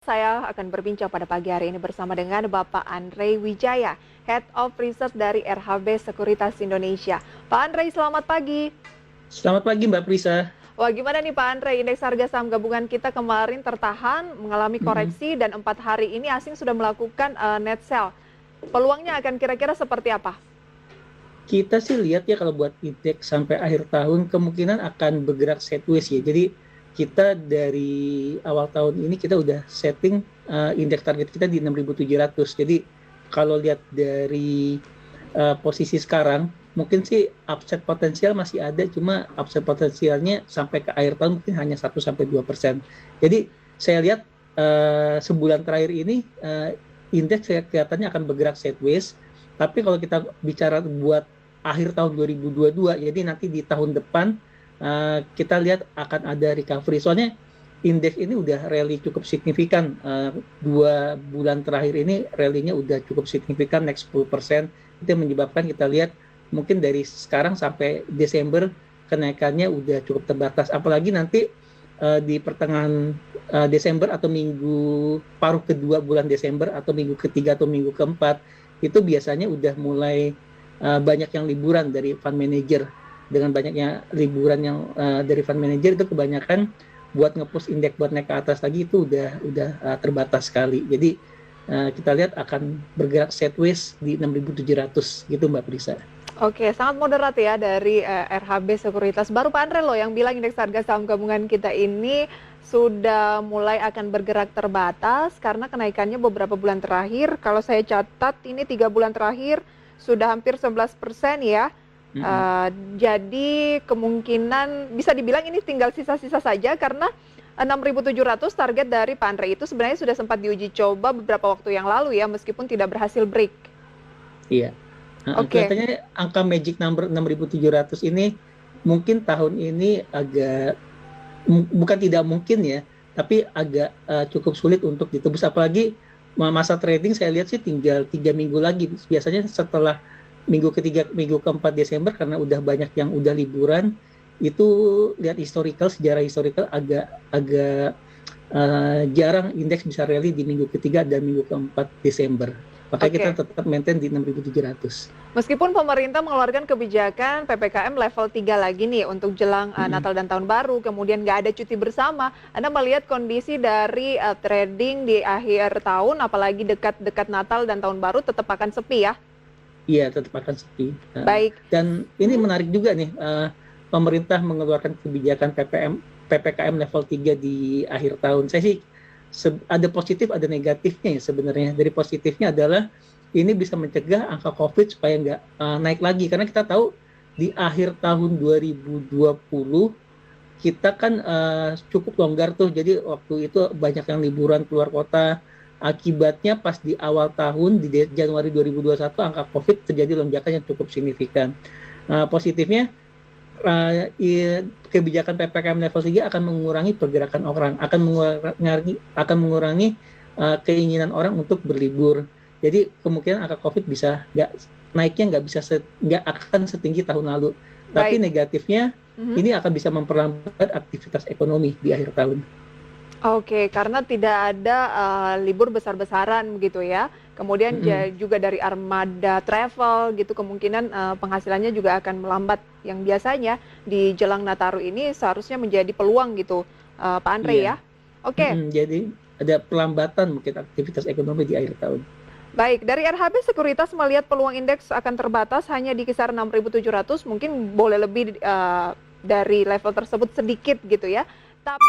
Saya akan berbincang pada pagi hari ini bersama dengan Bapak Andre Wijaya, Head of Research dari RHB Sekuritas Indonesia. Pak Andre, selamat pagi. Selamat pagi Mbak Prisa. Wah, gimana nih Pak Andre? Indeks harga saham gabungan kita kemarin tertahan, mengalami Mm-mm. koreksi, dan 4 hari ini asing sudah melakukan net sell. Peluangnya akan kira-kira seperti apa? Kita sih lihat ya kalau buat indeks sampai akhir tahun kemungkinan akan bergerak sideways ya. Jadi kita dari awal tahun ini kita udah setting indeks target kita di 6.700. Jadi kalau lihat dari posisi sekarang mungkin sih upside potensial masih ada, cuma upside potensialnya sampai ke akhir tahun mungkin hanya 1-2%. Jadi saya lihat sebulan terakhir ini indeks kelihatannya akan bergerak sideways. Tapi kalau kita bicara buat akhir tahun 2022, jadi nanti di tahun depan kita lihat akan ada recovery. Soalnya indeks ini udah rally cukup signifikan. 2 bulan terakhir ini rally-nya udah cukup signifikan, naik 10%. Itu yang menyebabkan kita lihat mungkin dari sekarang sampai Desember kenaikannya udah cukup terbatas. Apalagi nanti di pertengahan Desember atau minggu paruh kedua bulan Desember atau minggu ketiga atau minggu keempat itu biasanya udah mulai banyak yang liburan dari fund manager. Dengan banyaknya liburan yang dari fund manager itu kebanyakan buat nge-push indeks buat naik ke atas lagi itu udah terbatas sekali. Jadi kita lihat akan bergerak sideways di 6.700 gitu Mbak Prisa. Oke, sangat moderat ya dari RHB Sekuritas. Baru Pak Andre loh yang bilang indeks harga saham gabungan kita ini sudah mulai akan bergerak terbatas karena kenaikannya beberapa bulan terakhir. Kalau saya catat ini 3 bulan terakhir sudah hampir 11% ya. Mm-mm. Jadi kemungkinan bisa dibilang ini tinggal sisa-sisa saja karena 6.700 target dari Pak Andre itu sebenarnya sudah sempat diuji coba beberapa waktu yang lalu ya, meskipun tidak berhasil break. Iya. Oke. Kelihatannya angka magic number 6.700 ini mungkin tahun ini agak bukan tidak mungkin ya, tapi agak cukup sulit untuk ditebus. Apalagi masa trading saya lihat sih tinggal 3 minggu lagi. Biasanya setelah minggu ketiga, minggu keempat Desember karena udah banyak yang udah liburan, itu lihat sejarah historical agak agak jarang indeks bisa rally di minggu ketiga dan minggu keempat Desember. Makanya kita Oke. tetap maintain di 6.700. Meskipun pemerintah mengeluarkan kebijakan PPKM level 3 lagi nih untuk jelang Mm-mm. Natal dan Tahun Baru, kemudian nggak ada cuti bersama, Anda melihat kondisi dari trading di akhir tahun, apalagi dekat-dekat Natal dan Tahun Baru tetap akan sepi ya? Iya, tetap akan sepi. Baik. Dan ini Mhm. menarik juga nih, pemerintah mengeluarkan kebijakan PPKM level 3 di akhir tahun. Saya sih ada positif, ada negatifnya ya sebenarnya. Dari positifnya adalah ini bisa mencegah angka COVID supaya nggak naik lagi. Karena kita tahu di akhir tahun 2020 kita kan cukup longgar tuh. Jadi waktu itu banyak yang liburan keluar kota. Akibatnya pas di awal tahun di Januari 2021 angka COVID terjadi lonjakan yang cukup signifikan. Positifnya kebijakan PPKM level 3 akan mengurangi pergerakan orang, akan mengurangi keinginan orang untuk berlibur. Jadi kemungkinan angka COVID bisa naiknya nggak akan setinggi tahun lalu. Tapi Baik. negatifnya Mhm. ini akan bisa memperlambat aktivitas ekonomi di akhir tahun. Oke, karena tidak ada libur besar-besaran begitu ya. Kemudian Mm-mm. juga dari armada travel gitu kemungkinan penghasilannya juga akan melambat yang biasanya di jelang Nataru ini seharusnya menjadi peluang gitu, Pak Andre Iya. ya. Oke, Jadi ada perlambatan mungkin aktivitas ekonomi di akhir tahun. baik. Dari RHB Sekuritas melihat peluang indeks akan terbatas hanya di kisaran 6.700, mungkin boleh lebih dari level tersebut sedikit gitu ya. Tapi